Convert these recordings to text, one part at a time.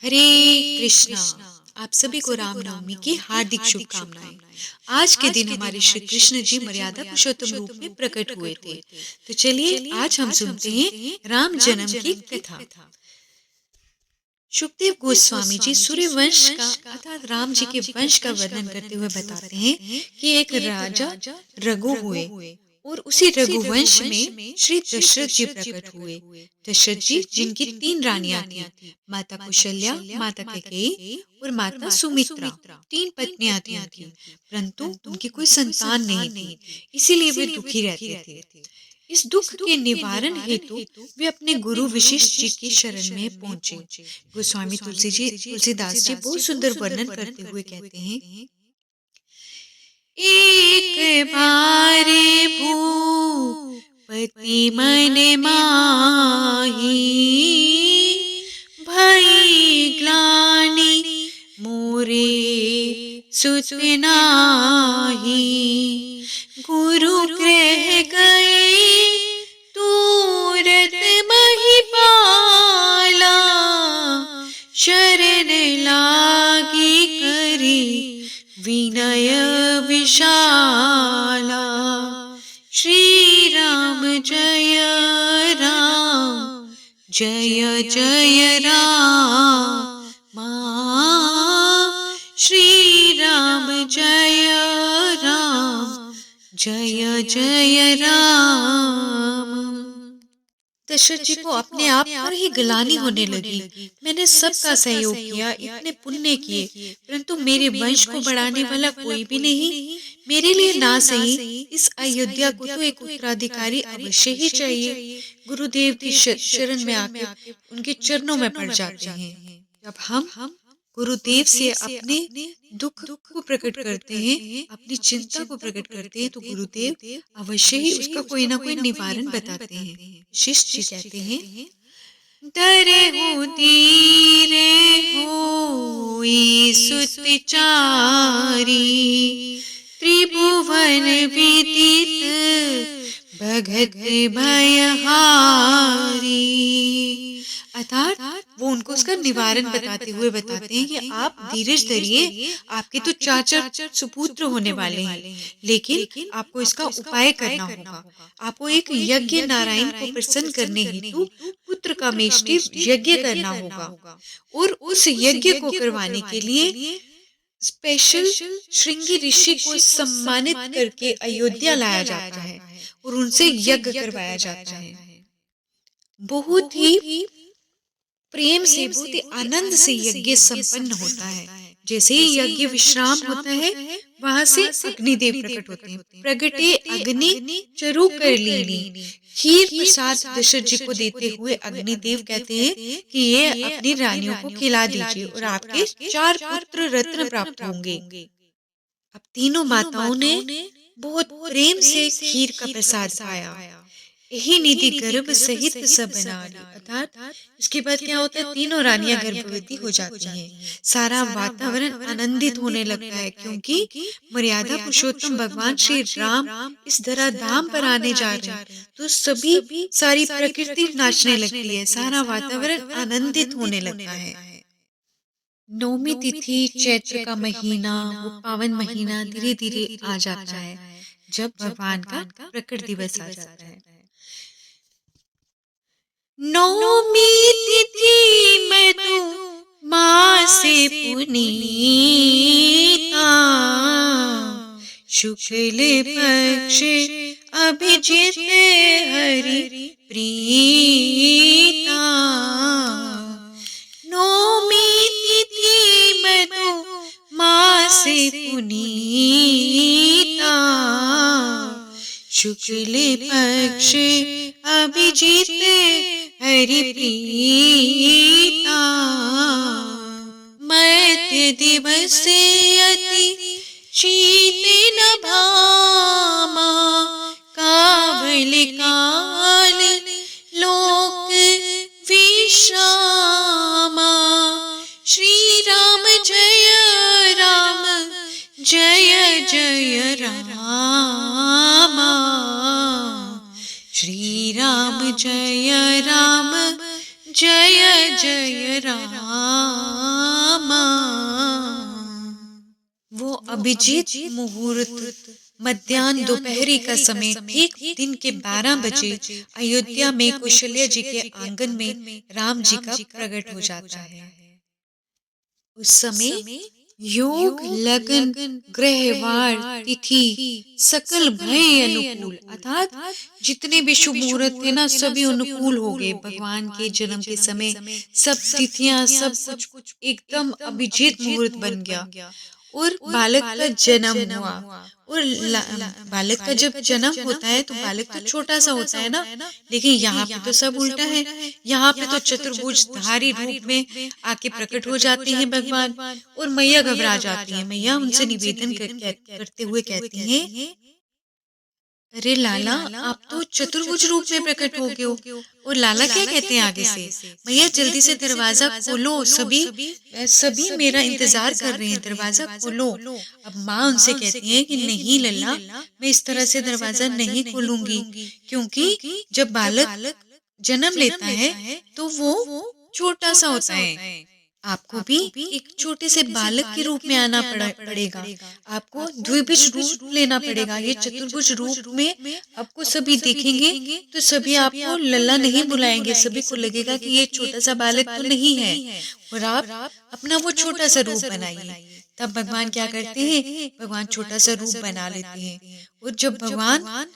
हरे कृष्णा। आप सभी को रामनवमी की हार्दिक शुभकामनाएं। आज के दिन हमारे श्री कृष्ण जी मर्यादा पुरुषोत्तम रूप में प्रकट हुए थे। तो चलिए आज हम सुनते हैं राम जन्म की कथा। सुखदेव गोस्वामी जी सूर्य वंश का अर्थात राम जी के वंश का वर्णन करते हुए बताते हैं कि एक राजा रघु हुए और उसी रघुवंश में श्री दशरथ जी प्रकट हुए। दशरथ जी जिनकी 3 रानियां थी, माता कौशल्या, माता कैकेयी और माता सुमित्रा। 3 पत्नियां थी उनकी, परंतु उनकी कोई संतान नहीं थी, इसीलिए वे दुखी रहते थे। इस दुख के निवारण हेतु वे अपने गुरु वशिष्ठ जी की शरण में पहुंचे। गोस्वामी तुलसीदास जी बहुत सुंदर वर्णन करते हुए कहते हैं, एक बारे भूपति मन माही, भई ग्लानि मोरे सुत नाही। गुरु ग्रह गए तूरत महिपाला, शरण लागी करी विनय विशाला। श्री राम जय राम, जय जय राम। श्री राम जय राम, जय जय राम। दशरथ जी को अपने आप पर ही ग्लानि होने लगी। मैंने सबका सहयोग किया, इतने पुण्य किए, परंतु मेरे वंश को बढ़ाने वाला कोई भी नहीं। मेरे लिए ना सही, इस अयोध्या को तो एक उत्तराधिकारी अवश्य ही चाहिए। गुरुदेव की शरण में आके उनके चरणों में पड़ जाते हैं। जब हम गुरुदेव से अपने दुख को प्रकट करते हैं, अपनी चिंता को प्रकट करते हैं, तो गुरुदेव अवश्य ही उसका कोई ना कोई निवारण बताते हैं। शिष्ट जी कहते हैं, डरे धीरे होई सुत चारी, त्रिभुवन विदित भगत भयहारी। अर्थात वो उनको उसका निवारण बताते हुए बताते हैं कि आप धीरज धरिए, आपके तो 4 सुपुत्र होने वाले हैं, लेकिन आपको इसका उपाय करना होगा। आपको एक यज्ञ नारायण को प्रसन्न करने हेतु पुत्र का मेष्टि यज्ञ करना होगा, और उस यज्ञ को करवाने के लिए स्पेशल श्रृंगी ऋषि को सम्मानित करके अयोध्या लाया जाता है और उनसे यज्ञ करवाया जाता है। बहुत ही प्रेम से, बहुत ही आनंद से यज्ञ संपन्न होता है। जैसे ही यज्ञ विश्राम होता है, वहां से अग्निदेव प्रकट होते हैं। प्रगटे अग्नि चरु कर लीनी। खीर प्रसाद दशरथ जी को देते हुए अग्निदेव कहते हैं कि ये अपनी रानियों को खिला दीजिए और आपके 4 पुत्र रत्न प्राप्त होंगे। अब तीनों माताओं ने बहुत प्रेम से खीर का प्रसाद पाया। यही निधि गर्भ सहित सब नारी। अर्थात इसके बाद क्या होता है, तीनों रानियां गर्भवती हो जाती हैं। सारा वातावरण आनंदित होने लगता है, क्योंकि मर्यादा पुरुषोत्तम भगवान श्री राम इस धरा धाम पर आने जा रहे हैं। तो सारी प्रकृति नाचने लगती है, सारा वातावरण आनंदित होने लगता है। नौमी तिथि चैत्र का महीना, वो पावन महीना धीरे धीरे आ जाता है, जब भगवान का प्रकट दिवस आ जाता है। नौमी तिथि में तू माँ से पुनीता, शुक्ल पक्ष अभिजित हरि प्रीता। नौमी तिथि में तू माँ से पुनीता, शुक्ल पक्ष अभिजित हरि प्रीता। मध्य दिवस अति शीत न भामा, कावल काल लोक विश्रामा। श्री राम जय राम, जय जय रामा। श्री राम जय राम, जय जय राम। अभिजीत मुहूर्त मध्याह्न दोपहरी का समय ठीक दिन के 12 बजे अयोध्या में कौशल्या जी के आंगन में राम जी का प्रकट हो जाता है। उस समय योग लगन ग्रहवार तिथि सकल भय अनुकूल, अर्थात जितने भी शुभ मुहूर्त थे ना सभी अनुकूल हो गए। भगवान के जन्म के समय सब तिथियां सब कुछ एकदम अभिजीत मुहूर्त बन गया और बालक का जन्म हुआ। और बालक का जब जन्म होता है तो बालक तो छोटा सा होता है ना, लेकिन यहाँ पे तो सब उल्टा है। यहाँ पे तो चतुर्भुजधारी रूप में आके प्रकट हो जाते हैं भगवान और मैया घबरा जाती है। मैया उनसे निवेदन करते हुए कहती हैं, अरे लाला, आप तो चतुर्भुज रूप में प्रकट हो गए हो। और लाला क्या कहते हैं आगे से, मैया जल्दी से दरवाजा खोलो, सभी मेरा इंतजार कर रहे हैं, दरवाजा खोलो। अब माँ उनसे कहती है कि नहीं लल्ला, मैं इस तरह से दरवाजा नहीं खोलूंगी, क्योंकि जब बालक जन्म लेता है तो वो छोटा सा होता है। आपको भी एक छोटे से बालक के रूप में आना पड़ेगा। आपको द्विभुज रूप लेना पड़ेगा। ये चतुर्भुज रूप में आपको सभी देखेंगे तो सभी आपको लल्ला नहीं बुलाएंगे, सभी को लगेगा कि ये छोटा सा बालक तो नहीं है और आप अपना वो छोटा सा रूप बनाइए। तब भगवान क्या करते हैं, भगवान छोटा सा रूप बना लेते हैं। और जब भगवान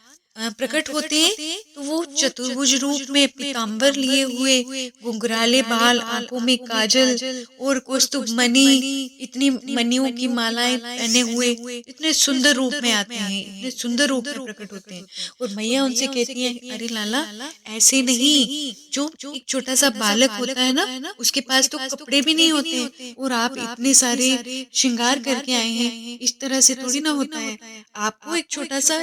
प्रकट होते हैं तो वो चतुर्भुज रूप में पीताम्बर लिए हुए, घुंघराले बाल, आंखों में काजल और कौस्तुभ मणि, इतनी मणियों की मालाएं पहने हुए इतने सुंदर रूप में आते हैं, इतने सुंदर रूप में प्रकट होते हैं। और मैया उनसे कहती हैं, अरे लाला ऐसे नहीं, जो एक छोटा सा बालक होता है ना उसके पास तो कपड़े भी नहीं होते और आप इतने सारे श्रृंगार करके आए हैं, इस तरह से थोड़ी ना होता है। आपको एक छोटा सा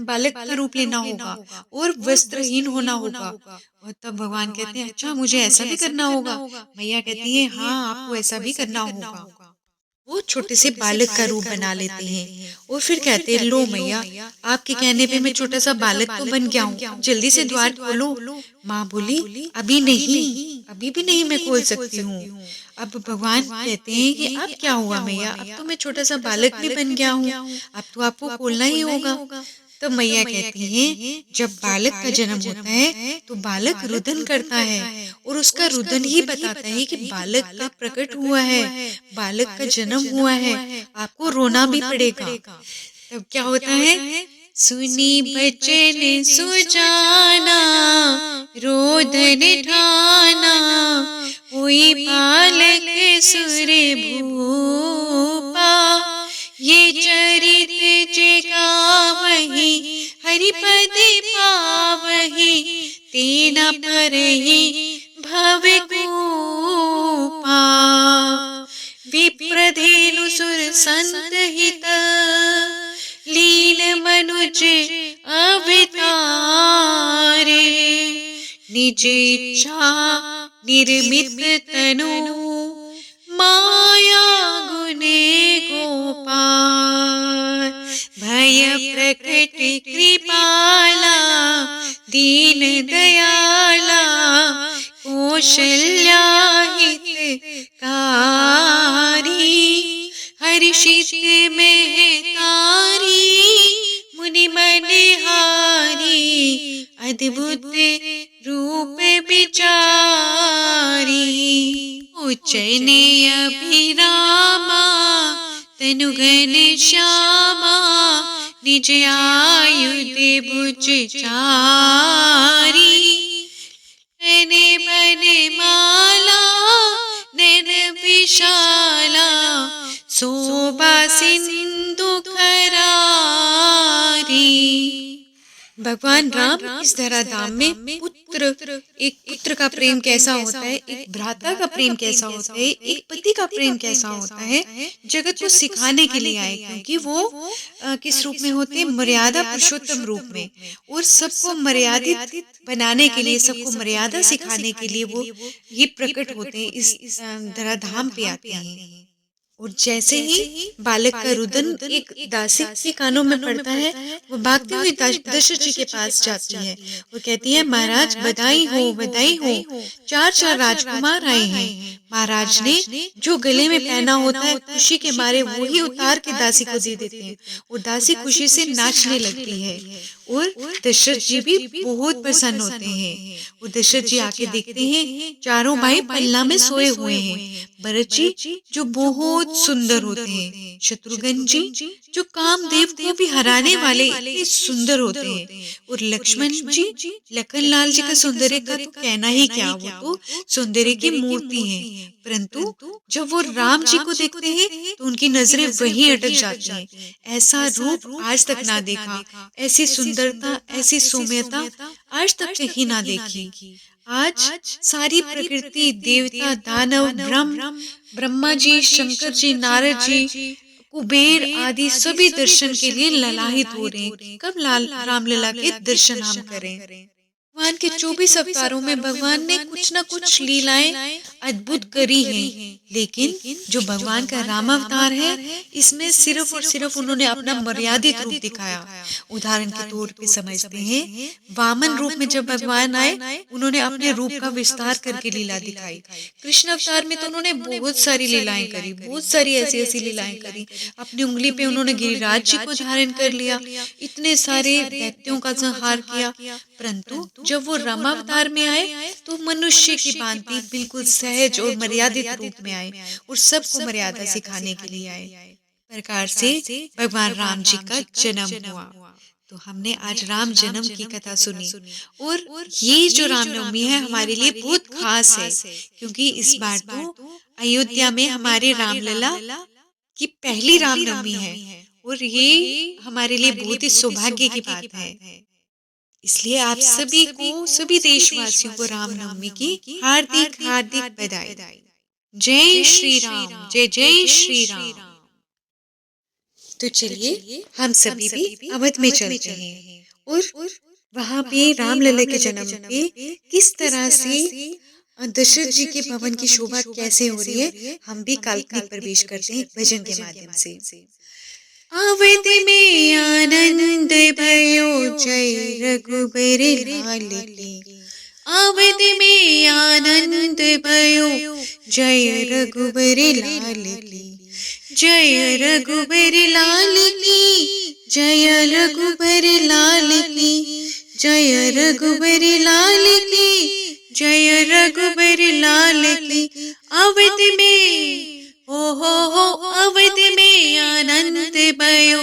बालक का रूप लेना होगा और वस्त्रहीन होना होगा। और तब भगवान कहते हैं, अच्छा मुझे ऐसा भी करना होगा। मैया कहती है, हाँ आपको ऐसा भी करना होगा। वो छोटे से बालक का रूप बना लेते हैं और फिर कहते हैं, लो मैया, आपके कहने पे मैं छोटा सा बालक तो बन गया हूँ, जल्दी से द्वार खोलो। माँ बोली, अभी नहीं, अभी भी नहीं मैं खोल सकती हूँ। अब भगवान कहते हैं कि अब क्या हुआ मैया, अब तो मैं छोटा सा बालक भी बन गया हूँ, अब तो आपको खोलना ही होगा। तो मैया कहती हैं, जब बालक का जन्म होता है तो बालक रुदन करता है और उसका रुदन ही बताता है कि बालक का प्रकट हुआ है, बालक का जन्म हुआ है, आपको रोना भी पड़ेगा। तब क्या होता है, सुनी बचन सुजाना, रोदन ठाना, हुई बालक सुर भूपा, ये चरित जगावहि, हरिपद पावहि, तेना परहि भव कूपा, विप्रधेनु सुर संत हित, लीन मनुज अवतारे, निज इच्छा निर्मित तनु, माया गुने गोपाल, भय प्रकट कृपाला, दीन दयाला, कौशल्या हितकारी, हर्षित महतारी, मुनि मनहारी, अद्भुत रूप विचारी, उच्चैन अभिरामा, तनु घन श्यामा, निज आयुध भुज चारी, बन माला नैन विशाला, शोभा सिंधु खरारी। भगवान राम इस धराधाम में एक पुत्र का प्रेम कैसा होता है, एक भ्राता का प्रेम कैसा होता है, एक पति का प्रेम कैसा होता है, जगत को सिखाने के लिए आए। क्योंकि वो किस रूप में होते हैं, मर्यादा पुरुषोत्तम रूप में, और सबको मर्यादित बनाने के लिए, सबको मर्यादा सिखाने के लिए वो ये प्रकट होते हैं, इस धराधाम पे आते हैं। और जैसे ही बालक का रुदन एक दासी के कानों में पड़ता है, वो भागती हुई दशरथ जी के पास जाती है और कहती है, महाराज बधाई हो, बधाई हो, चार चार राजकुमार आए हैं। महाराज ने जो गले में पहना होता है, खुशी के मारे वो ही उतार के दासी को दे देते हैं और दासी खुशी से नाचने लगती है और दशरथ जी भी बहुत प्रसन्न होते हैं। और दशरथ जी आके देखते हैं चारों भाई पल्ला में सोए हुए हैं। भरत जी जो बहुत सुंदर होते हैं, शत्रुघ्न जी जो कामदेव को भी हराने वाले इतने सुंदर होते हैं, और लक्ष्मण जी, लखन लाल जी का सौंदर्य का तो कहना ही क्या, वो तो सौंदर्य की मूर्ति हैं। परंतु जब वो राम जी को देखते हैं तो उनकी नजरें वहीं अटक जाती हैं। ऐसा रूप आज तक ना देखा, ऐसी सुंदरता, ऐसी सौम्यता आज तक कहीं ना देखी। आज सारी प्रकृति, देवता, दानव, ब्रह्मा जी, शंकर जी, नारद जी, कुबेर आदि सभी दर्शन के लिए ललाहित हो रहे हैं। कब रामलला के दर्शन हम करें। भगवान के 24 अवतारों में भगवान ने कुछ न कुछ लीलाएं अद्भुत करी हैं, लेकिन जो भगवान का राम अवतार है, इसमें सिर्फ और सिर्फ उन्होंने अपना मर्यादित रूप दिखाया। उदाहरण के तौर पे समझते हैं, वामन रूप में जब भगवान आए, उन्होंने अपने रूप का विस्तार करके लीला दिखाई। कृष्ण अवतार में तो उन्होंने बहुत सारी लीलाएं करी, बहुत सारी ऐसी ऐसी लीलाएं करी। अपनी उंगली पे उन्होंने गिरिराज जी को धारण कर लिया, इतने सारे दैत्यों का संहार किया। परंतु जब वो रामावतार में आए तो मनुष्य की भांति बिल्कुल सहज और मर्यादित रूप में आए और सबको मर्यादा सिखाने के लिए आए। प्रकार से भगवान राम जी का जन्म हुआ। तो हमने आज राम जन्म की कथा सुनी और ये जो रामनवमी है हमारे लिए बहुत खास है, क्योंकि इस बार तो अयोध्या में हमारे रामलला की पहली रामनवमी है और ये हमारे लिए बहुत ही सौभाग्य की बात है। इसलिए आप सभी को, सभी देशवासियों को रामनवमी की हार्दिक हार्दिक बधाई। जय श्री राम, जय जय श्री राम। तो चलिए हम सभी भी अवध में चलते हैं और वहाँ पे रामलला के जन्म पे किस तरह से दशरथ जी के भवन की शोभा कैसे हो रही है, हम भी काल्पनिक प्रवेश करते हैं भजन के माध्यम से। अवध में आनंद भयो, जय रघुबर लाल की। अवध में आनंद भयो, जय रघुबर लाल की। जय रघुबर लाल की, जय रघुबर लाल की। जय रघुबर लाल की, जय रघुबर लाल की। अवध में हो अवध में आनंद भयो,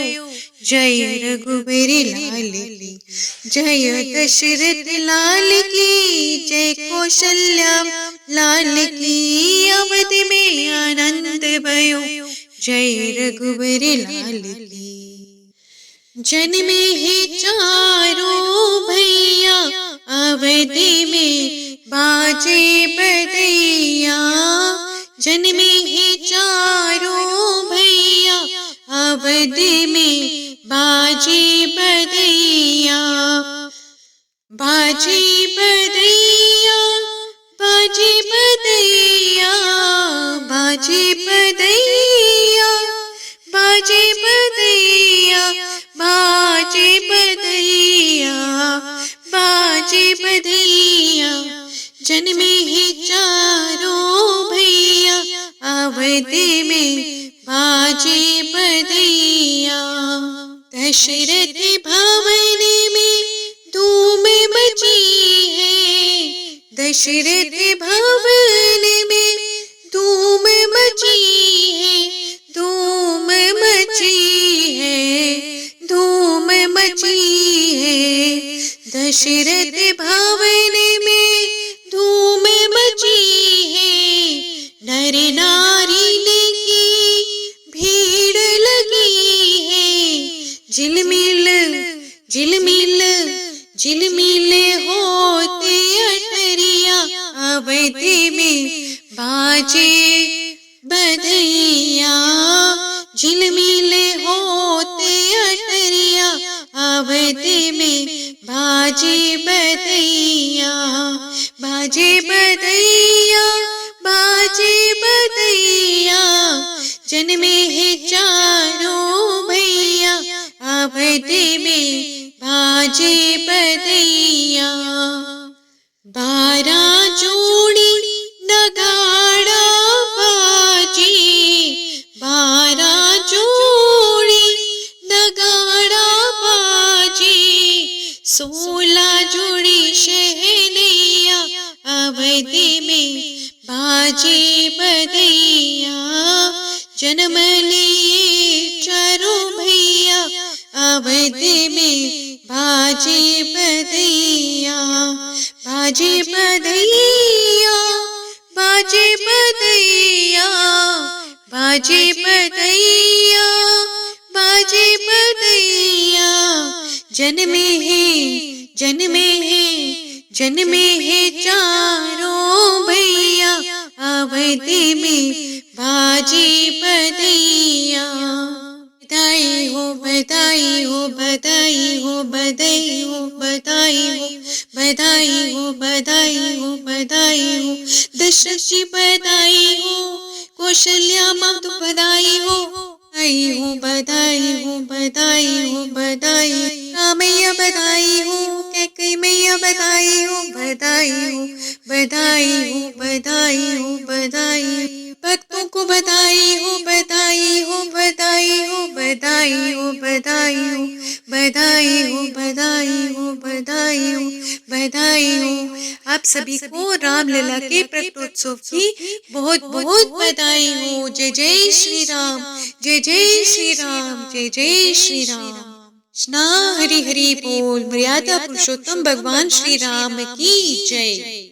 जय रघुबर लाल की। जय दशरथ लाल की, जय कौशल्या लाल की। अवध में आनंद भयो, जय रघुबर लाल की। जन्मे ही चारों भैया, अवध में बाजे बधैया। जन्मे ही चारों भैया, अवध में बाजे बधैया। बाजे बधैया, बाजे बधैया, बाजे बधैया, बाजे बधैया, बाजे बधैया, बाजे बधैया। जन्मे ही चारों भैया, अवध में बाजे बधैया। दशरथ भवन में धूम मची है, दशरथ भवन में धूम मची है, धूम मची है, धूम मची है। दशरथ भवन में धूम मची है, नर नारी की भीड़ लगी है। झिलमिल झिलमिल झिलमिल होते अटरिया, अवध में जन्मे है चारों भैया अवधि में बाजे बदैया। 12 जोड़ी नगाड़ा बाजे, 12 जोड़ी नगाड़ा बाजे, 16 जोड़ी शहनैया अवधि में बाजे बदैया। जन्म लिए चारों भैया अवधि में बाजे बदैया। बाजे बदैया, बाजे बदैया, बाजे बदैया, बाजे बदैया। जन्मे है चारों भैया अवधि में बाजे बदैया। बधाई हो, बधाई हो, बधाई हो, बधाई हो, बधाई हो, बधाई हो, बधाई हो, बधाई हो। दशरथ जी बधाई हो, कौशल्या माँ तो बधाई हो, बधाई हो, बधाई हो, बधाई हो, बधाई। रामैया बधाई हो, कैकेयी मैया बधाई हो, बधाई हो, बधाई हो, बधाई हो, बधाई। भक्तों को बधाई हो, बधाई हो, बधाई हो, बधाई हो, बधाई हो, बधाई हो, बधाई हो, बधाई हो, बधाई हो। आप सभी को रामलला के प्रकटोत्सव की बहुत बहुत बधाई हो। जय जय श्री राम, जय जय श्री राम, जय जय श्री राम। कृष्णा हरि हरि बोल। मर्यादा पुरुषोत्तम भगवान श्री राम की जय।